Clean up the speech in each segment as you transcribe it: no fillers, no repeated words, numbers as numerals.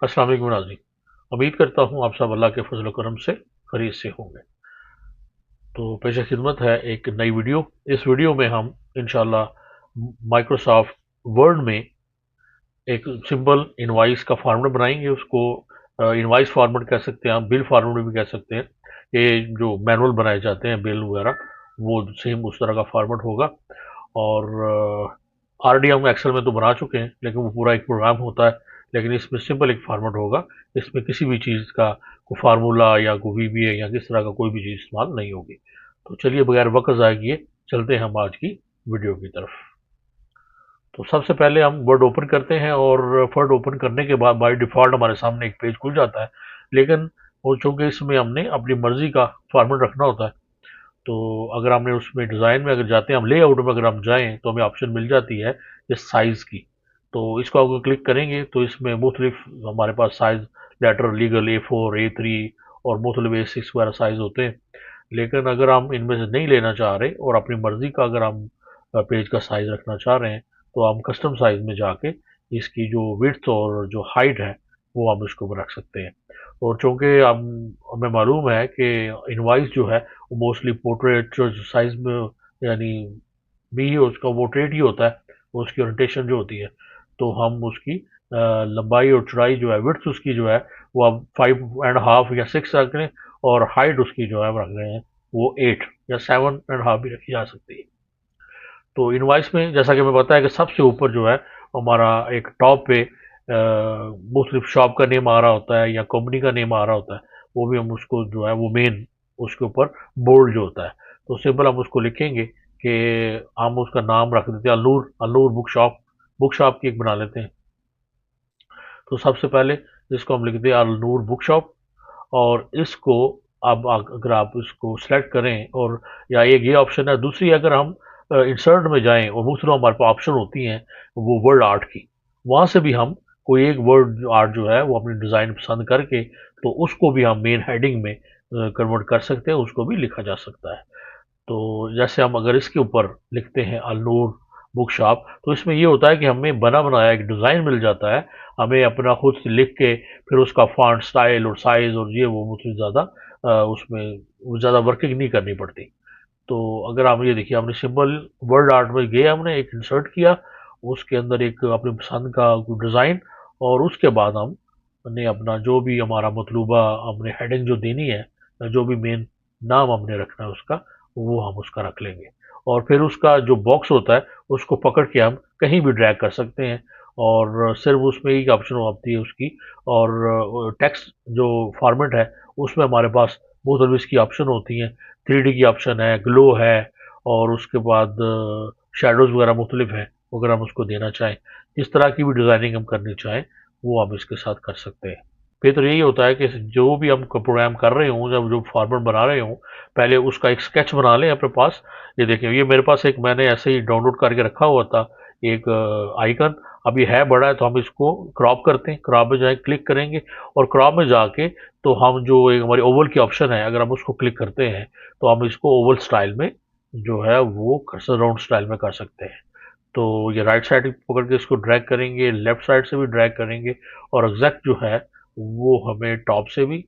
अस्सलाम वालेकुम नाज़रीन। उम्मीद करता हूँ आप सब अल्लाह के फज़ल व करम से खैरियत से होंगे। तो पेश खिदमत है एक नई वीडियो। इस वीडियो में हम इंशाल्लाह माइक्रोसॉफ्ट वर्ड में एक सिंपल इनवॉइस का फॉर्मेट बनाएंगे। उसको इनवॉइस फॉर्मेट कह सकते हैं, आप बिल फॉर्मेट भी कह सकते हैं। ये जो मैनुअल बनाए जाते हैं बिल वगैरह, वो सेम उस तरह का फॉर्मेट होगा। और ऑलरेडी हम एक्सेल में तो बना चुके हैं, लेकिन वो पूरा एक प्रोग्राम होता है। लेकिन इसमें सिंपल एक फॉर्मेट होगा। इसमें किसी भी चीज़ का कोई फार्मूला या कोई वीबीए या किस तरह का कोई भी चीज़ इस्तेमाल नहीं होगी। तो चलिए बगैर वक्त ज़ाय किए चलते हैं हम आज की वीडियो की तरफ। तो सबसे पहले हम वर्ड ओपन करते हैं, और वर्ड ओपन करने के बाद बाय डिफ़ॉल्ट हमारे सामने एक पेज खुल जाता है। लेकिन वो चूँकि इसमें हमने अपनी मर्ज़ी का फॉर्मेट रखना होता है, तो अगर हमने उसमें डिज़ाइन में अगर जाते हैं, हम लेआउट में अगर हम जाएँ तो हमें ऑप्शन मिल जाती है ये साइज़ की। तो इसको अगर क्लिक करेंगे तो इसमें मुख्तलिफ हमारे पास size letter legal A4 A3 और मुख्तलिफ A6 वगैरह साइज़ होते हैं। लेकिन अगर हम इनमें से नहीं लेना चाह रहे और अपनी मर्ज़ी का अगर हम पेज का साइज़ रखना चाह रहे हैं, तो हम कस्टम साइज़ में जाके इसकी जो विड्थ और जो हाइट है वो हम इसको रख सकते हैं। और चूँकि हम हमें मालूम है कि इनवॉइस जो है वो मोस्टली पोर्ट्रेट साइज़ में, यानी भी उसका पोर्ट्रेट ही होता है, उसकी ओरिएंटेशन जो होती है। तो हम उसकी लंबाई और चौड़ाई जो है, विड्थ उसकी जो है वो हम 5.5 या 6 रख लें, और हाइट उसकी जो है हम रख रहे हैं वो 8 या 7.5 भी रखी जा सकती है। तो इनवॉइस में जैसा कि हमें पता है कि सबसे ऊपर जो है हमारा एक टॉप पे मुख्तलिफ शॉप का नेम आ रहा होता है या कंपनी का नेम आ रहा होता है। वो भी हम उसको जो है वो मेन उसके ऊपर बोल्ड जो होता है, तो सिंपल हम उसको लिखेंगे कि हम उसका नाम रख देते हैं अलनूर, अलनूर बुक शॉप की एक बना लेते हैं। तो सबसे पहले इसको हम लिखते हैं अलनूर बुक शॉप। और इसको अब अगर आप इसको सेलेक्ट करें, और या एक ये ऑप्शन है, दूसरी अगर हम इंसर्ट में जाएं और मुख्तलिफ हमारे पास ऑप्शन होती हैं वो वर्ड आर्ट की, वहाँ से भी हम कोई एक वर्ड आर्ट जो है वो अपनी डिज़ाइन पसंद करके तो उसको भी हम मेन हेडिंग में कन्वर्ट कर सकते हैं, उसको भी लिखा जा सकता है। तो जैसे हम अगर इसके ऊपर लिखते हैं अलनूर बुक शॉप, तो इसमें ये होता है कि हमें बना बनाया एक डिज़ाइन मिल जाता है। हमें अपना खुद से लिख के फिर उसका फॉन्ट स्टाइल और साइज़ और ये वो मुझे ज़्यादा उसमें ज़्यादा वर्किंग नहीं करनी पड़ती। तो अगर आप ये देखिए, हमने सिंपल वर्ड आर्ट में गए, हमने एक इंसर्ट किया, उसके अंदर एक अपनी पसंद का डिज़ाइन, और उसके बाद हमने अपना जो भी हमारा मतलूबा हमने हेडिंग जो देनी है, जो भी मेन नाम हमने रखना है उसका, वो हम उसका रख लेंगे। और फिर उसका जो बॉक्स होता है उसको पकड़ के हम कहीं भी ड्रैग कर सकते हैं, और सिर्फ उसमें एक ऑप्शन होती है उसकी। और टेक्स्ट जो फॉर्मेट है उसमें हमारे पास मुख्तलिफ इसकी ऑप्शन होती हैं। 3D की ऑप्शन है, ग्लो है, और उसके बाद शेडोज़ वगैरह मुख्तलिफ हैं। अगर हम उसको देना चाहें, जिस तरह की भी डिज़ाइनिंग हम करनी चाहें वो हम इसके साथ कर सकते हैं। बेहतर यही होता है कि जो भी हम प्रोग्राम कर रहे हों, जब जो फॉर्मेट बना रहे हों, पहले उसका एक स्केच बना लें अपने पास। ये देखें, ये मेरे पास एक मैंने ऐसे ही डाउनलोड करके रखा हुआ था एक आइकन। अब ये है बड़ा है तो हम इसको क्रॉप करते हैं, क्रॉप में जाए क्लिक करेंगे, और क्रॉप में जाके तो हम जो एक हमारी ओवल की ऑप्शन है, अगर हम उसको क्लिक करते हैं तो हम इसको ओवल स्टाइल में जो है वो राउंड स्टाइल में कर सकते हैं। तो ये राइट साइड पकड़ के इसको ड्रैग करेंगे, लेफ्ट साइड से भी ड्रैग करेंगे, और एग्जैक्ट जो है वो हमें टॉप से भी,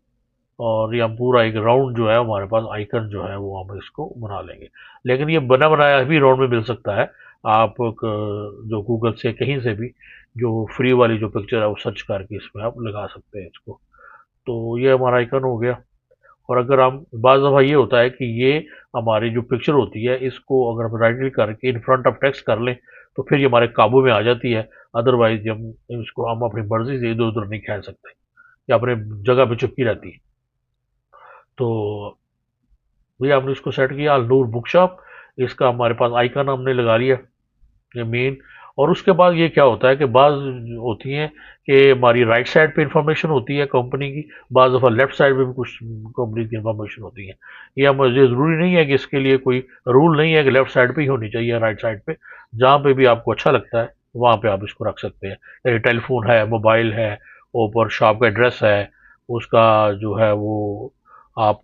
और ये हम पूरा एक राउंड जो है हमारे पास आइकन जो है वो हम इसको बना लेंगे। लेकिन ये बना बनाया भी राउंड में मिल सकता है। आप जो गूगल से कहीं से भी जो फ्री वाली जो पिक्चर है वो सर्च करके इसमें आप लगा सकते हैं इसको। तो ये हमारा आइकन हो गया। और अगर हम बाज़ दफ़ा ये होता है कि ये हमारी जो पिक्चर होती है इसको अगर हम राइट क्लिक करके इन फ्रंट ऑफ टेक्स्ट कर लें तो फिर ये हमारे काबू में आ जाती है। अदरवाइज हम इसको हम अपनी मर्जी से इधर उधर नहीं खेल सकते, या अपने जगह पे चिपकी रहती है। तो भैया हमने इसको सेट किया नूर बुक शॉप, इसका हमारे पास आइकन हमने लगा लिया ये मेन। और उसके बाद ये क्या होता है कि बाज़ होती हैं कि हमारी राइट साइड पे इंफॉर्मेशन होती है कंपनी की, बाज़ दफ़ा लेफ्ट साइड पे भी कुछ कंपनी की इंफॉर्मेशन होती है। ये हम ये ज़रूरी नहीं है कि इसके लिए कोई रूल नहीं है कि लेफ्ट साइड पे ही होनी चाहिए, राइट साइड पे जहाँ पे भी आपको अच्छा लगता है वहाँ पे आप इसको रख सकते हैं। जैसे टेलीफोन है, मोबाइल है, ऊपर शॉप का एड्रेस है, उसका जो है आप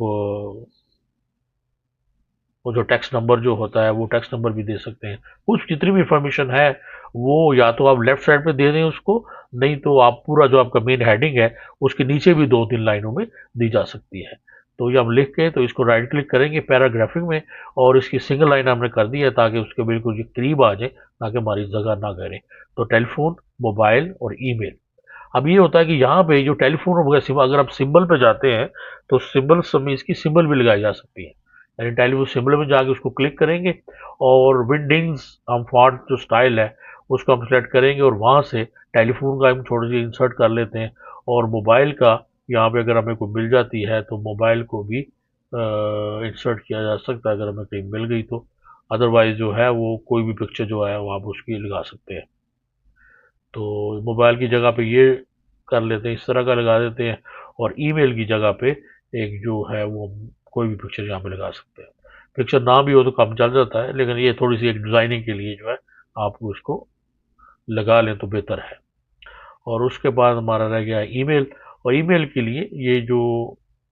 वो जो टैक्स नंबर जो होता है वो टैक्स नंबर भी दे सकते हैं। कुछ जितनी भी इंफॉर्मेशन है वो या तो आप लेफ्ट साइड पे दे दें उसको, नहीं तो आप पूरा जो आपका मेन हेडिंग है उसके नीचे भी 2-3 लाइनों में दी जा सकती है। तो ये हम लिख के तो इसको राइट क्लिक करेंगे पैराग्राफिंग में और इसकी सिंगल लाइन हमने कर दी है ताकि उसके बिल्कुल ये करीब आ जाए, ताकि हमारी जगह ना घेरे। तो टेलीफोन, मोबाइल और ईमेल। अब ये होता है कि यहाँ पे जो टेलीफोन वगैरह सिंबल, अगर आप सिंबल पे जाते हैं तो सिंबल्स में इसकी सिंबल भी लगाई जा सकती है। यानी टेलीफोन सिंबल में जाके उसको क्लिक करेंगे और विंडिंग्स हम फॉन्ट जो स्टाइल है उसको हम सेलेक्ट करेंगे और वहाँ से टेलीफोन का हम थोड़ी सी इंसर्ट कर लेते हैं और मोबाइल का यहाँ पे अगर हमें कोई मिल जाती है तो मोबाइल को भी इंसर्ट किया जा सकता है अगर हमें कहीं मिल गई तो। अदरवाइज जो है वो कोई भी पिक्चर जो है वो आप उसकी लगा सकते हैं। तो मोबाइल की जगह पे ये कर लेते हैं, इस तरह का लगा देते हैं और ईमेल की जगह पे एक जो है वो कोई भी पिक्चर यहाँ पे लगा सकते हैं। पिक्चर ना भी हो तो काम चल जाता है, लेकिन ये थोड़ी सी एक डिज़ाइनिंग के लिए जो है आप उसको लगा लें तो बेहतर है। और उसके बाद हमारा रह गया ईमेल, और ईमेल के लिए ये जो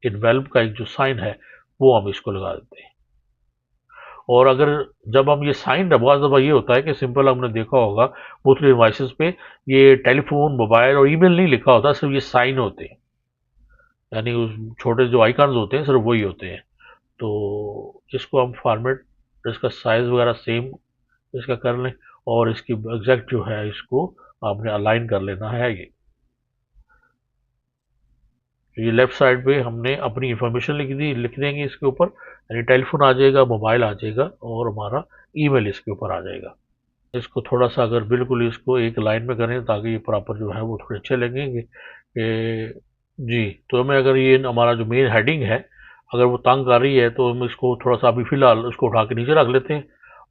इन्वेल्प का एक जो साइन है वो हम इसको लगा देते हैं। और अगर जब हम ये साइन, बहुत दफ़ा ये होता है कि सिंपल हमने देखा होगा मुख्तलिफ डिवाइसेस पे ये टेलीफोन, मोबाइल और ईमेल नहीं लिखा होता, सिर्फ ये साइन होते हैं। यानी उस छोटे जो आइकन्स होते हैं सिर्फ वही होते हैं। तो इसको हम फॉर्मेट, इसका साइज़ वगैरह सेम इसका कर लें और इसकी एग्जैक्ट जो है इसको आपने अलाइन कर लेना है। ये लेफ्ट साइड पे हमने अपनी इंफॉर्मेशन लिख देंगे इसके ऊपर, यानी टेलीफोन आ जाएगा, मोबाइल आ जाएगा और हमारा ईमेल इसके ऊपर आ जाएगा। इसको थोड़ा सा अगर बिल्कुल इसको एक लाइन में करें ताकि ये प्रॉपर जो है वो थोड़े अच्छे लगेंगे कि जी। तो हमें अगर ये हमारा जो मेन हेडिंग है अगर वो तंग कर रही है तो हम इसको थोड़ा सा अभी फ़िलहाल उसको उठा के नीचे रख लेते हैं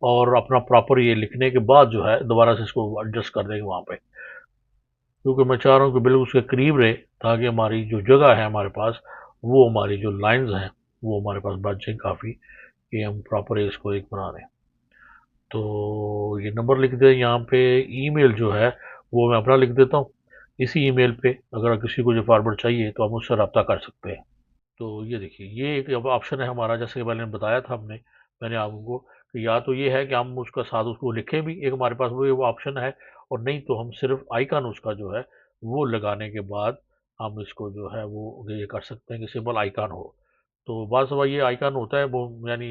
और अपना प्रॉपर ये लिखने के बाद जो है दोबारा से इसको एडजस्ट कर देंगे वहाँ पे, क्योंकि मैं चाह रहा हूँ कि बिल्कुल उसके करीब रहे ताकि हमारी जो जगह है हमारे पास, वो हमारी जो लाइंस हैं वो हमारे पास बच जाए काफ़ी, कि हम प्रॉपर इसको एक बना लें। तो ये नंबर लिख दें यहाँ पे। ईमेल जो है वो मैं अपना लिख देता हूँ। इसी ईमेल पे अगर किसी को जो फॉरवर्ड चाहिए तो हम उससे रब्ता कर सकते हैं। तो ये देखिए ये एक अब ऑप्शन है हमारा, जैसे कि मैंने बताया था मैंने आपको कि या तो ये है कि हम उसका साथ उसको लिखें भी, एक हमारे पास वो ऑप्शन है, और नहीं तो हम सिर्फ आइकन उसका जो है वो लगाने के बाद हम इसको जो है वो ये कर सकते हैं कि सिंपल आइकन हो। तो बात सवा ये आइकन होता है वो यानी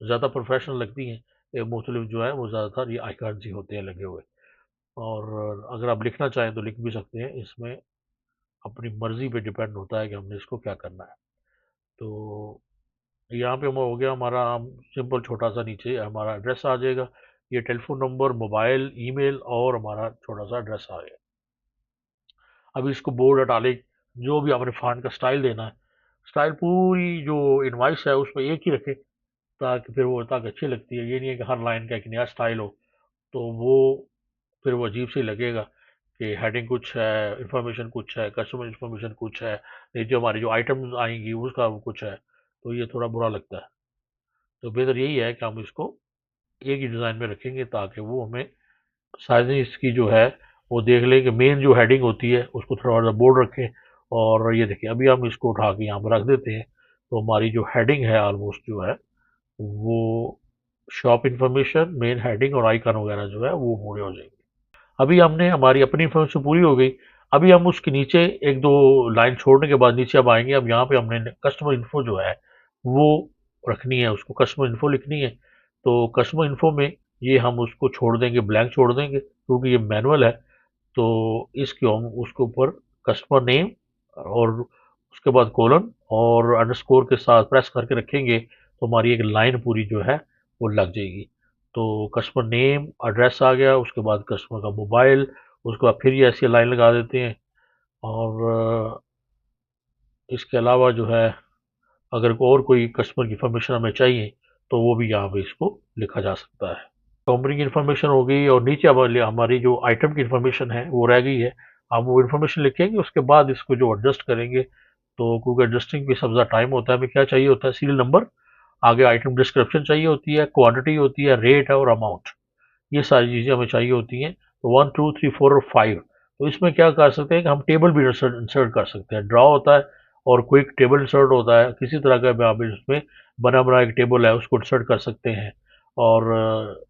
ज़्यादा प्रोफेशनल लगती हैं, ये मुख्तलिफ जो है वो ज़्यादातर ये आइकन ही होते हैं लगे हुए। और अगर आप लिखना चाहें तो लिख भी सकते हैं, इसमें अपनी मर्ज़ी पे डिपेंड होता है कि हमने इसको क्या करना है। तो यहाँ पे हम हो गया हमारा, हम सिंपल छोटा सा नीचे हमारा एड्रेस आ जाएगा, ये टेलीफोन नंबर, मोबाइल, ईमेल और हमारा छोटा सा एड्रेस आ गया। अब इसको बोल्ड इटालिक जो भी आपने फॉन्ट का स्टाइल देना है, स्टाइल पूरी जो इनवाइस है उसमें एक ही रखें ताकि फिर वो ताकि अच्छी लगती है। ये नहीं है कि हर लाइन का एक नया स्टाइल हो, तो वो फिर वो अजीब सी लगेगा कि हेडिंग कुछ है, इंफॉर्मेशन कुछ है, कस्टमर इंफॉर्मेशन कुछ है, ये जो हमारी जो आइटम्स आएंगी उसका वो कुछ है, तो ये थोड़ा बुरा लगता है। तो बेहतर यही है कि हम इसको एक ही डिज़ाइन में रखेंगे ताकि वो हमें साइज़िंग इसकी जो है वो देख लें कि मेन जो हेडिंग होती है उसको थोड़ा सा बोल्ड रखें। और ये देखिए अभी हम इसको उठा के यहाँ पर रख देते हैं तो हमारी जो हेडिंग है ऑलमोस्ट जो है वो शॉप इंफॉर्मेशन, मेन हेडिंग और आइकन वगैरह जो है वो पूरे हो जाएंगे। अभी हमने हमारी अपनी इन्फॉर्मेशन पूरी हो गई। अभी हम उसके नीचे एक दो लाइन छोड़ने के बाद नीचे अब आएंगे। अब यहाँ पे हमने कस्टमर इन्फो जो है वो रखनी है, उसको कस्टमर इन्फो लिखनी है। तो कस्टमर इन्फो में ये हम उसको छोड़ देंगे, ब्लैंक छोड़ देंगे क्योंकि ये मैनुअल है। तो इसको हम उसके ऊपर कस्टमर नेम और उसके बाद कोलन और अंडरस्कोर के साथ प्रेस करके रखेंगे तो हमारी एक लाइन पूरी जो है वो लग जाएगी। तो कस्टमर नेम एड्रेस आ गया, उसके बाद कस्टमर का मोबाइल, उसके बाद फिर ये ऐसी लाइन लगा देते हैं। और इसके अलावा जो है अगर और कोई कस्टमर की इंफॉर्मेशन हमें चाहिए तो वो भी यहाँ पे इसको लिखा जा सकता है। कंपनी की इन्फॉर्मेशन हो गई और नीचे अब हमारी जो आइटम की इन्फॉर्मेशन है वो रह गई है। हम वो इन्फॉर्मेशन लिखेंगे, उसके बाद इसको जो एडजस्ट करेंगे तो क्योंकि एडजस्टिंग पे सबसे टाइम होता है, हमें क्या चाहिए होता है, सीरियल नंबर, आगे आइटम डिस्क्रिप्शन चाहिए होती है, क्वांटिटी होती है, रेट है और अमाउंट, ये सारी चीज़ें हमें चाहिए होती हैं। तो 1 2 3 4 और 5, तो इसमें क्या कर सकते हैं कि हम टेबल भी इंसर्ट कर सकते हैं, ड्रा होता है और क्विक टेबल इंसर्ट होता है, किसी तरह का भी आप इसमें बना बना एक टेबल है उसको इंसर्ट कर सकते हैं। और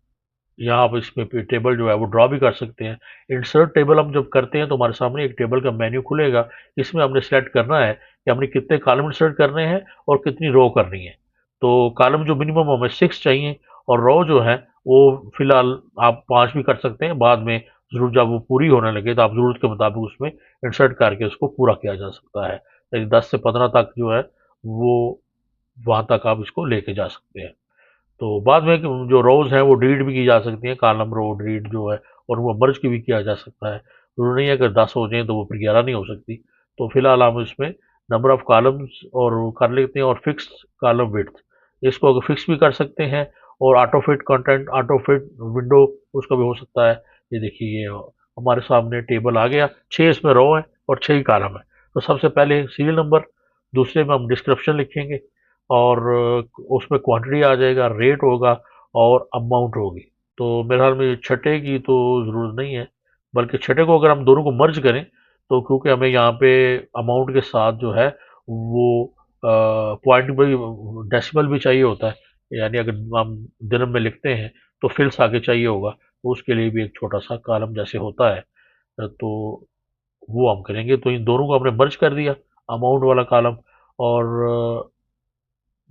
यहाँ आप इसमें टेबल जो है वो ड्रॉ भी कर सकते हैं। इंसर्ट टेबल हम जब करते हैं तो हमारे सामने एक टेबल का मेन्यू खुलेगा। इसमें हमने सेलेक्ट करना है कि हमने कितने कॉलम इंसर्ट करने हैं और कितनी रो करनी है। तो कॉलम जो मिनिमम हमें 6 चाहिए और रो जो है वो फिलहाल आप 5 भी कर सकते हैं। बाद में ज़रूर जब वो पूरी होने लगे तो आप ज़रूरत के मुताबिक उसमें इंसर्ट करके उसको पूरा किया जा सकता है। यानी 10 से 15 तक जो है वो वहाँ तक आप इसको लेके जा सकते हैं। तो बाद में जो रोज़ हैं वो डिलीट भी की जा सकती हैं, कॉलम रो डिलीट जो है, और वो मर्ज की भी किया जा सकता है। ज़रूरी नहीं है अगर 10 हो जाएँ तो वो फिर 11 नहीं हो सकती। तो फिलहाल हम इसमें नंबर ऑफ़ कॉलम्स और कर लेते हैं और फिक्स कॉलम विड्थ, इसको अगर फिक्स भी कर सकते हैं। और auto fit content, auto fit window उसका भी हो सकता है। ये देखिए ये हमारे सामने टेबल आ गया, 6 इसमें रो हैं और 6 ही कॉलम है। तो सबसे पहले सीरियल नंबर, दूसरे में हम डिस्क्रिप्शन लिखेंगे और उसमें क्वांटिटी आ जाएगा, रेट होगा और अमाउंट होगी। तो मेरे ख्याल में छठे की तो ज़रूरत नहीं है, बल्कि छठे को अगर हम दोनों को मर्ज करें तो क्योंकि हमें यहाँ पे अमाउंट के साथ जो है वो पॉइंट भी, डेसिमल भी चाहिए होता है। यानी अगर हम दिन में लिखते हैं तो फिल्स आगे चाहिए होगा, तो उसके लिए भी एक छोटा सा कॉलम जैसे होता है। तो वो हम करेंगे। तो इन दोनों को हमने मर्ज कर दिया, अमाउंट वाला कॉलम और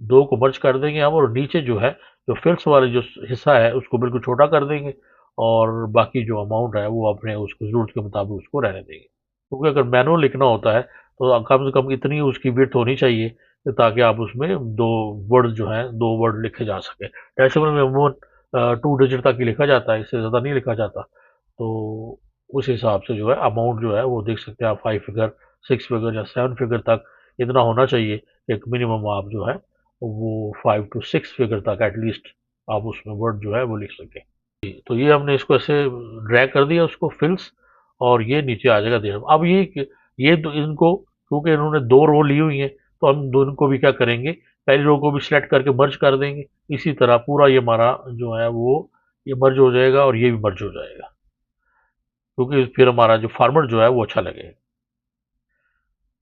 दो को मर्ज कर देंगे हम, और नीचे जो है जो फिल्स वाले जो हिस्सा है उसको बिल्कुल छोटा कर देंगे और बाकी जो अमाउंट है वो अपने उसको ज़रूरत के मुताबिक उसको रहने देंगे। क्योंकि अगर मैनुअल लिखना होता है तो कम से कम इतनी उसकी विड्थ होनी चाहिए ताकि आप उसमें दो वर्ड जो हैं, दो वर्ड लिखे जा सके। डेसिमल में वो 2 डिजिट तक ही लिखा जाता है, इससे ज़्यादा नहीं लिखा जाता। तो उस हिसाब से जो है अमाउंट जो है वो देख सकते हैं आप, 5 फिगर, 6 फिगर या 7 फिगर तक इतना होना चाहिए। एक मिनिमम आप जो है वो 5 टू 6 फिगर तक एटलीस्ट आप उसमें वर्ड जो है वो लिख सकें। तो ये हमने इसको ऐसे ड्रैग कर दिया उसको फिल्स, और ये नीचे आ जाएगा देर। अब ये तो इनको क्योंकि इन्होंने दो रो ली हुई हैं तो हम दोनों को भी क्या करेंगे, पहली रो को भी सिलेक्ट करके मर्ज कर देंगे। इसी तरह पूरा ये हमारा जो है वो ये मर्ज हो जाएगा और ये भी मर्ज हो जाएगा, क्योंकि फिर हमारा जो फॉर्मेट जो है वो अच्छा लगेगा।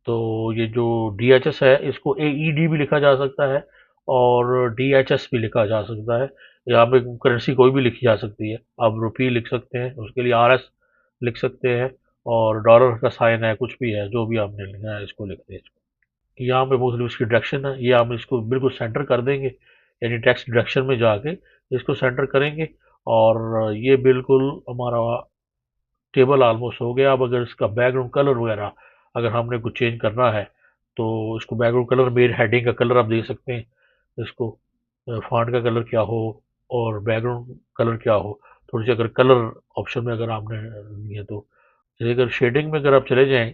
तो ये जो DHS है इसको AED भी लिखा जा सकता है और DHS भी लिखा जा सकता है। यहाँ पे करेंसी कोई भी लिखी जा सकती है। आप रुपये लिख सकते हैं, उसके लिए RS लिख सकते हैं, और डॉलर का साइन है, कुछ भी है, जो भी आपने लिखना है इसको लिखते हैं। यहाँ पे मुख्तलिफ इसकी डायरेक्शन है, ये हम इसको बिल्कुल सेंटर कर देंगे, यानी टेक्स्ट डायरेक्शन में जाके इसको सेंटर करेंगे और ये बिल्कुल हमारा टेबल ऑलमोस्ट हो गया। अब अगर इसका बैकग्राउंड कलर वगैरह अगर हमने कुछ चेंज करना है तो इसको बैकग्राउंड कलर, मेन हेडिंग का कलर आप दे सकते हैं। इसको फॉन्ट का कलर क्या हो और बैकग्राउंड कलर क्या हो, थोड़ी सी अगर कलर ऑप्शन में अगर आपने नहीं है तो। जैसे अगर शेडिंग में अगर आप चले जाएं,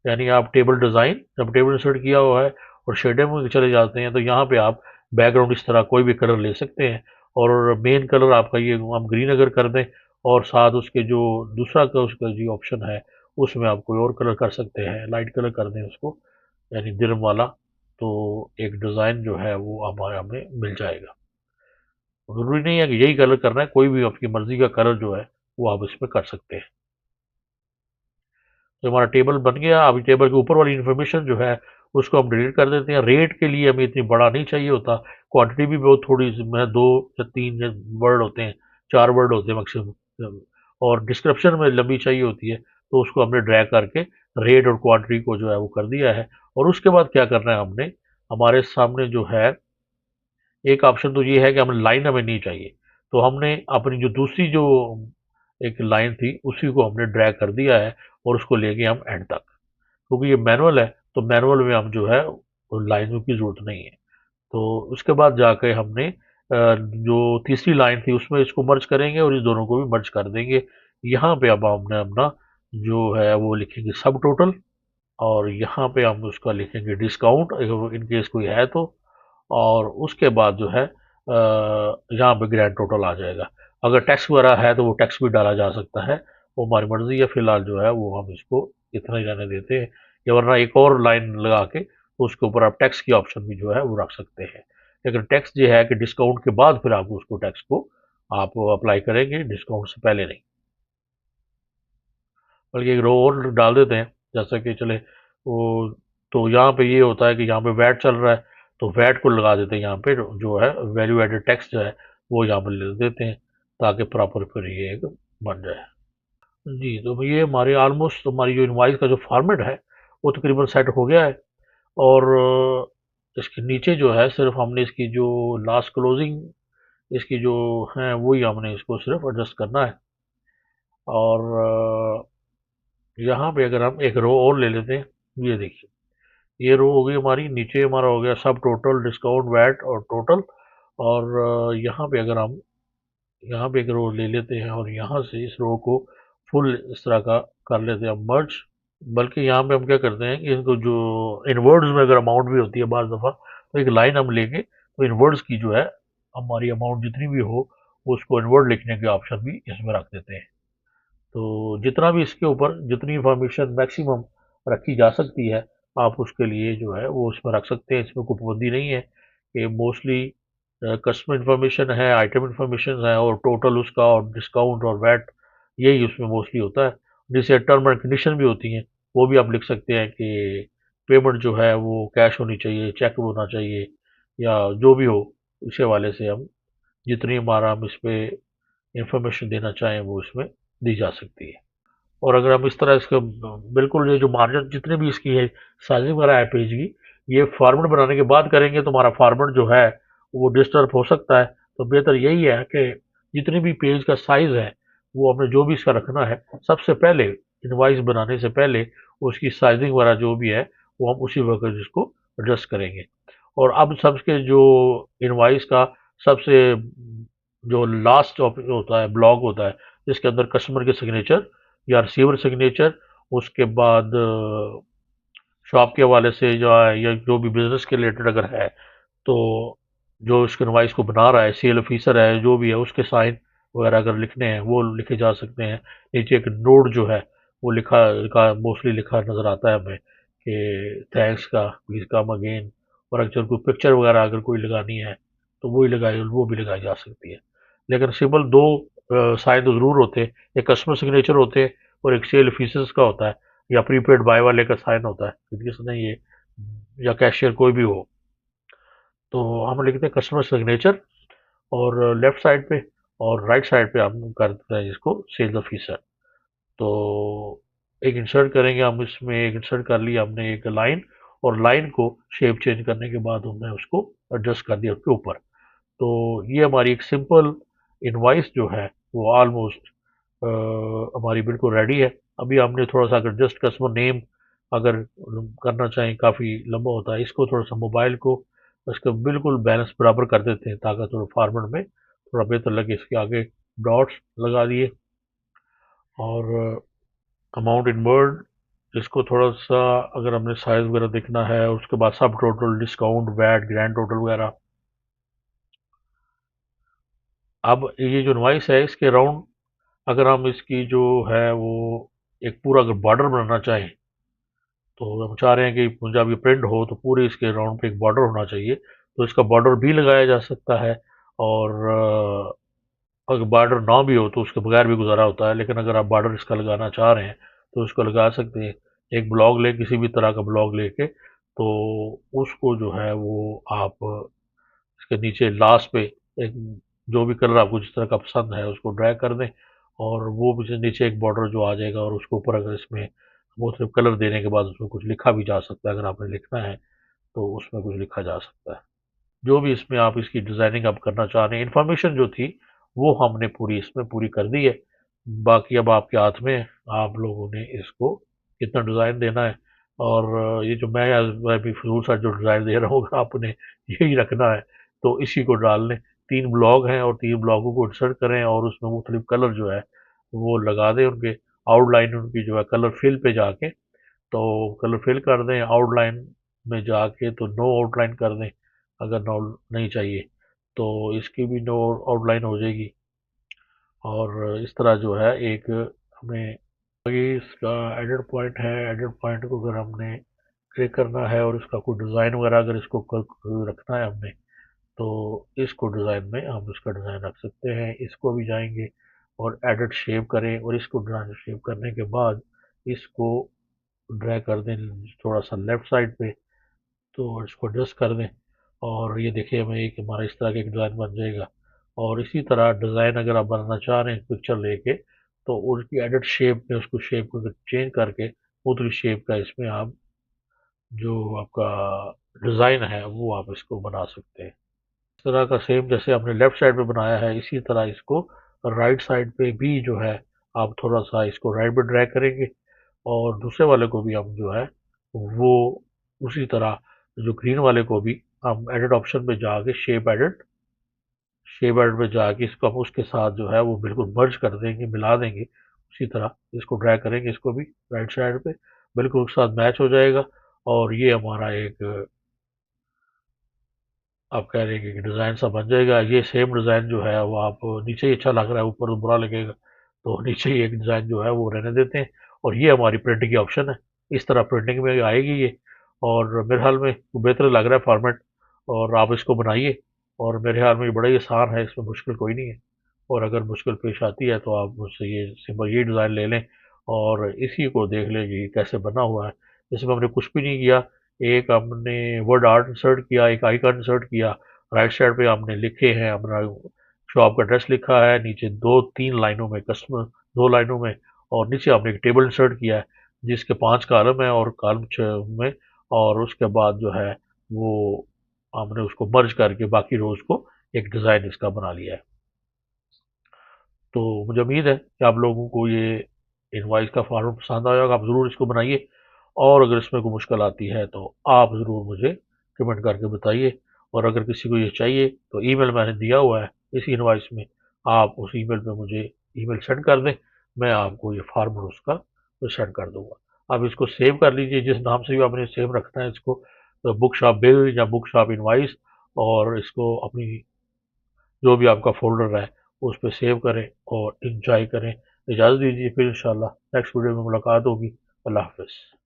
यानी आप टेबल डिज़ाइन जब टेबल इंसर्ट किया हुआ है और शेडिंग में चले जाते हैं तो यहाँ पे आप बैकग्राउंड इस तरह कोई भी कलर ले सकते हैं। और मेन कलर आपका ये हम ग्रीन अगर कर दें और साथ उसके जो दूसरा का उसका जो ऑप्शन है उसमें आप कोई और कलर कर सकते हैं, लाइट कलर कर दें उसको, यानी दिरम वाला। तो एक डिज़ाइन जो है वो हमारे हमें मिल जाएगा। ज़रूरी नहीं है कि यही कलर करना है, कोई भी आपकी मर्ज़ी का कलर जो है वो आप इसमें कर सकते हैं। तो हमारा टेबल बन गया। अभी टेबल के ऊपर वाली इन्फॉर्मेशन जो है उसको हम डिलीट कर देते हैं। रेट के लिए हमें इतनी बड़ा नहीं चाहिए होता, क्वांटिटी भी बहुत थोड़ी सी में 2 या 3 वर्ड होते हैं, 4 वर्ड होते हैं मैक्सिमम, और डिस्क्रिप्शन में लंबी चाहिए होती है, तो उसको हमने ड्रैग करके रेट और क्वांटिटी को जो है वो कर दिया है। और उसके बाद क्या करना है हमने, हमारे सामने जो है एक ऑप्शन तो ये है कि हमें लाइन हमें नहीं चाहिए, तो हमने अपनी जो दूसरी जो एक लाइन थी उसी को हमने ड्रैग कर दिया है और उसको लेके हम एंड तक, क्योंकि ये मैनुअल है तो मैनुअल में हम जो है लाइनों की ज़रूरत नहीं है। तो उसके बाद जाके हमने जो तीसरी लाइन थी उसमें इसको मर्ज करेंगे और इस दोनों को भी मर्ज कर देंगे। यहाँ पे अब हमने अपना जो है वो लिखेंगे सब टोटल, और यहाँ पे हम उसका लिखेंगे डिस्काउंट इन केस कोई है तो, और उसके बाद जो है यहाँ पे ग्रैंड टोटल आ जाएगा। अगर टैक्स वगैरह है तो वो टैक्स भी डाला जा सकता है, वो हमारी मर्जी है। फिलहाल जो है वो हम इसको इतना ही रहने देते हैं, या वरना एक और लाइन लगा के उसके ऊपर आप टैक्स की ऑप्शन भी जो है वो रख सकते हैं। लेकिन टैक्स ये है कि डिस्काउंट के बाद फिर आप उसको टैक्स को आप अप्लाई करेंगे, डिस्काउंट से पहले नहीं। बल्कि एक रो और डाल देते हैं, जैसा कि चले वो, तो यहाँ पे ये होता है कि यहाँ पे वैट चल रहा है तो वैट को लगा देते हैं यहाँ पे, जो है वैल्यू एडेड टैक्स जो है वो यहाँ पर ले देते हैं। ताकि प्रॉपर फिर ये एक बन जाए। जी, तो ये हमारे ऑलमोस्ट हमारी जो इनवॉइस का जो फॉर्मेट है वो तकरीबन सेट हो गया है। और इसके नीचे जो है सिर्फ हमने इसकी जो लास्ट क्लोजिंग इसकी जो है वही हमने इसको सिर्फ एडजस्ट करना है। और यहाँ पे अगर हम एक रो और ले लेते हैं, ये देखिए ये रो हो गई हमारी, नीचे हमारा हो गया सब टोटल डिस्काउंट वैट और टोटल। और यहाँ पे अगर हम यहाँ पे एक रो ले लेते हैं और यहाँ से इस रो को फुल इस तरह का कर लेते हैं मर्ज। बल्कि यहाँ पे हम क्या करते हैं कि इसको जो इनवर्ड्स में अगर अमाउंट भी होती है बाज़ दफ़ा, तो एक लाइन हम लेंगे तो इनवर्ड्स की जो है हमारी अमाउंट जितनी भी हो उसको इनवर्ड लिखने के ऑप्शन भी इसमें रख देते हैं। तो जितना भी इसके ऊपर जितनी इंफॉर्मेशन मैक्सिमम रखी जा सकती है आप उसके लिए जो है वो उसमें रख सकते हैं। इसमें कोई पाबंदी नहीं है कि मोस्टली कस्टमर इंफॉर्मेशन है, आइटम इंफॉर्मेशन है और टोटल उसका और डिस्काउंट और वैट, यही उसमें मोस्टली होता है। जैसे टर्म एंड कंडीशन भी होती हैं, वो भी आप लिख सकते हैं कि पेमेंट जो है वो कैश होनी चाहिए, चेक होना चाहिए या जो भी हो। इस हवाले से हम जितनी हमारा हम इस पे इंफॉर्मेशन देना चाहें वो इसमें दी जा सकती है। और अगर हम इस तरह इसका बिल्कुल ये जो मार्जिन जितने भी इसकी है साइजिंग वगैरह है पेज की, ये फॉर्मेट बनाने के बाद करेंगे तो हमारा फॉर्मेट जो है वो डिस्टर्ब हो सकता है। तो बेहतर यही है कि जितनी भी पेज का साइज है वो हमें जो भी इसका रखना है सबसे पहले इनवाइस बनाने से पहले उसकी साइजिंग वगैरह जो भी है वो हम उसी वक्त इसको एडजस्ट करेंगे। और अब सबके जो इनवाइस का सबसे जो लास्ट होता है ब्लॉक होता है जिसके अंदर कस्टमर के सिग्नेचर या रिसीवर सिग्नेचर, उसके बाद शॉप के हवाले से जो है या जो भी बिजनेस के रिलेटेड अगर है तो जो इसके इनवाइस को बना रहा है सेल ऑफिसर है जो भी है उसके साइन वगैरह अगर लिखने हैं वो लिखे जा सकते हैं। नीचे एक नोट जो है वो लिखा मोस्टली लिखा नज़र आता है हमें कि थैंक्स का प्लीज़ कम अगेन। और अगर कोई पिक्चर वगैरह अगर कोई लगानी है तो वो भी लगाई जा सकती है। लेकिन सिंपल दो साइन तो ज़रूर होते हैं, एक कस्टमर सिग्नेचर होते हैं और एक सेल ऑफिसर्स का होता है या प्रीपेड बाय वाले का साइन होता है किसने ये, या कैशियर कोई भी हो। तो हम लिखते हैं कस्टमर सिग्नेचर और लेफ्ट साइड पे और राइट साइड पे हम करते हैं इसको सेल्स ऑफिसर। तो एक इंसर्ट करेंगे हम इसमें, एक इंसर्ट कर लिया हमने एक लाइन, और लाइन को शेप चेंज करने के बाद हमने उसको एडजस्ट कर दिया उसके ऊपर। तो ये हमारी एक सिंपल इनवाइस जो है वो ऑलमोस्ट हमारी बिल्कुल रेडी है। अभी हमने थोड़ा सा अगर जस्ट कस्टमर नेम अगर करना चाहें काफ़ी लंबा होता है, इसको थोड़ा सा मोबाइल को इसका बिल्कुल बैलेंस बराबर कर देते हैं ताकि थोड़ा फॉर्मेट में थोड़ा बेहतर लगे। इसके आगे डॉट्स लगा दिए और अमाउंट इन वर्ड इसको थोड़ा सा अगर हमने साइज वगैरह देखना है, उसके बाद सब total discount VAT grand total वगैरह। अब ये जो इनवाइस है इसके अराउंड अगर हम इसकी जो है वो एक पूरा अगर बॉर्डर बनाना चाहें तो हम चाह रहे हैं कि जब ये प्रिंट हो तो पूरे इसके राउंड पे एक बॉर्डर होना चाहिए, तो इसका बॉर्डर भी लगाया जा सकता है। और अगर बॉर्डर ना भी हो तो उसके बगैर भी गुजारा होता है, लेकिन अगर आप बॉर्डर इसका लगाना चाह रहे हैं तो उसको लगा सकते हैं। एक ब्लॉग ले किसी भी तरह का ब्लॉग लेके तो उसको जो है वो आप इसके नीचे लास्ट पे एक जो भी कलर आपको जिस तरह का पसंद है उसको ड्रैग कर दें और वो भी नीचे एक बॉर्डर जो आ जाएगा और उसके ऊपर अगर इसमें वो सिर्फ कलर देने के बाद उसमें कुछ लिखा भी जा सकता है। अगर आपने लिखना है तो उसमें कुछ लिखा जा सकता है। जो भी इसमें आप इसकी डिज़ाइनिंग आप करना चाह रहे हैं, इन्फॉर्मेशन जो थी वो हमने पूरी इसमें पूरी कर दी है। बाकी अब आपके हाथ में है, आप लोगों ने इसको कितना डिज़ाइन देना है। और ये जो मैं भी फजूल सा जो डिज़ाइन दे रहा हूँ आपने यही रखना है तो इसी को डाल लें। 3 ब्लॉक हैं और 3 ब्लॉकों को इंसर्ट करें और उसमें मुख्तलिफ कलर जो है वो लगा दें उनके, आउटलाइन उनकी जो है कलर फिल पे जाके तो कलर फिल कर दें। आउटलाइन में जाके तो नो आउटलाइन कर दें, अगर नो नहीं चाहिए तो इसकी भी नो आउटलाइन हो जाएगी। और इस तरह जो है एक हमें आगे इसका एडिट पॉइंट है, एडिट पॉइंट को अगर हमने क्लिक करना है और इसका कोई डिज़ाइन वगैरह अगर इसको रखना है हमने तो इसको डिज़ाइन में हम इसका डिज़ाइन रख सकते हैं। इसको भी जाएंगे और एडिट शेप करें और इसको डिज़ाइन शेप करने के बाद इसको ड्रैग कर दें थोड़ा सा लेफ्ट साइड पे तो इसको एडजस्ट कर दें और ये देखिए हमें एक हमारा इस तरह का एक डिज़ाइन बन जाएगा। और इसी तरह डिज़ाइन अगर आप बनाना चाह रहे हैं पिक्चर लेके, तो उनकी एडिट शेप में उसको शेप को चेंज करके दूसरी शेप का इसमें आप जो आपका डिज़ाइन है वो आप इसको बना सकते हैं। इस तरह का सेम जैसे आपने लेफ्ट साइड पे बनाया है, इसी तरह इसको राइट साइड पे भी जो है आप थोड़ा सा इसको राइट पे ड्रैग करेंगे, और दूसरे वाले को भी हम जो है वो उसी तरह जो ग्रीन वाले को भी हम एडिट ऑप्शन पे जाके शेप एडिट पे जाके इसको हम उसके साथ जो है वो बिल्कुल मर्ज कर देंगे, मिला देंगे। उसी तरह इसको ड्रैग करेंगे, इसको भी राइट साइड पे बिल्कुल उसके साथ मैच हो जाएगा। और ये हमारा एक आप कह रहे हैं कि डिज़ाइन सा बन जाएगा। ये सेम डिज़ाइन जो है वो आप नीचे ही अच्छा लग रहा है, ऊपर तो बुरा लगेगा, तो नीचे ही एक डिज़ाइन जो है वो रहने देते हैं। और ये हमारी प्रिंटिंग की ऑप्शन है, इस तरह प्रिंटिंग में आएगी ये। और मेरे ख्याल में बेहतर लग रहा है फॉर्मेट, और आप इसको बनाइए। और मेरे ख्याल में ये बड़ा ही आसान है, इसमें मुश्किल कोई नहीं है। और अगर मुश्किल पेश आती है तो आप मुझसे ये सिंपल ये डिज़ाइन ले लें और इसी को देख लें कि कैसे बना हुआ है। इसमें हमने कुछ भी नहीं किया, एक हमने वर्ड आर्ट इंसर्ट किया, एक आइकन इंसर्ट किया, राइट साइड पे हमने लिखे हैं अपना शॉप का एड्रेस लिखा है, नीचे दो तीन लाइनों में कस्टमर, दो लाइनों में, और नीचे हमने एक टेबल इंसर्ट किया है जिसके 5 कॉलम है, और कॉलम 6 में, और उसके बाद जो है वो हमने उसको मर्ज करके बाकी रोज को एक डिज़ाइन इसका बना लिया है। तो मुझे उम्मीद है कि आप लोगों को ये इनवॉइस का फॉर्मेट पसंद आया होगा। आप ज़रूर इसको बनाइए, और अगर इसमें कोई मुश्किल आती है तो आप ज़रूर मुझे कमेंट करके बताइए। और अगर किसी को ये चाहिए तो ईमेल मैंने दिया हुआ है इस इनवॉइस में, आप उस ईमेल पे मुझे ईमेल सेंड कर दें, मैं आपको ये फॉर्मेट उसका सेंड कर दूंगा। आप इसको सेव कर लीजिए, जिस नाम से भी आपने सेव रखना है इसको, तो बुक शॉप बिल या बुक शॉप इनवॉइस, और इसको अपनी जो भी आपका फ़ोल्डर है उस पे सेव करें और एन्जॉय करें। इजाज़त दीजिए, फिर इंशाल्लाह नेक्स्ट वीडियो में मुलाकात होगी। अल्लाह हाफ़िज़।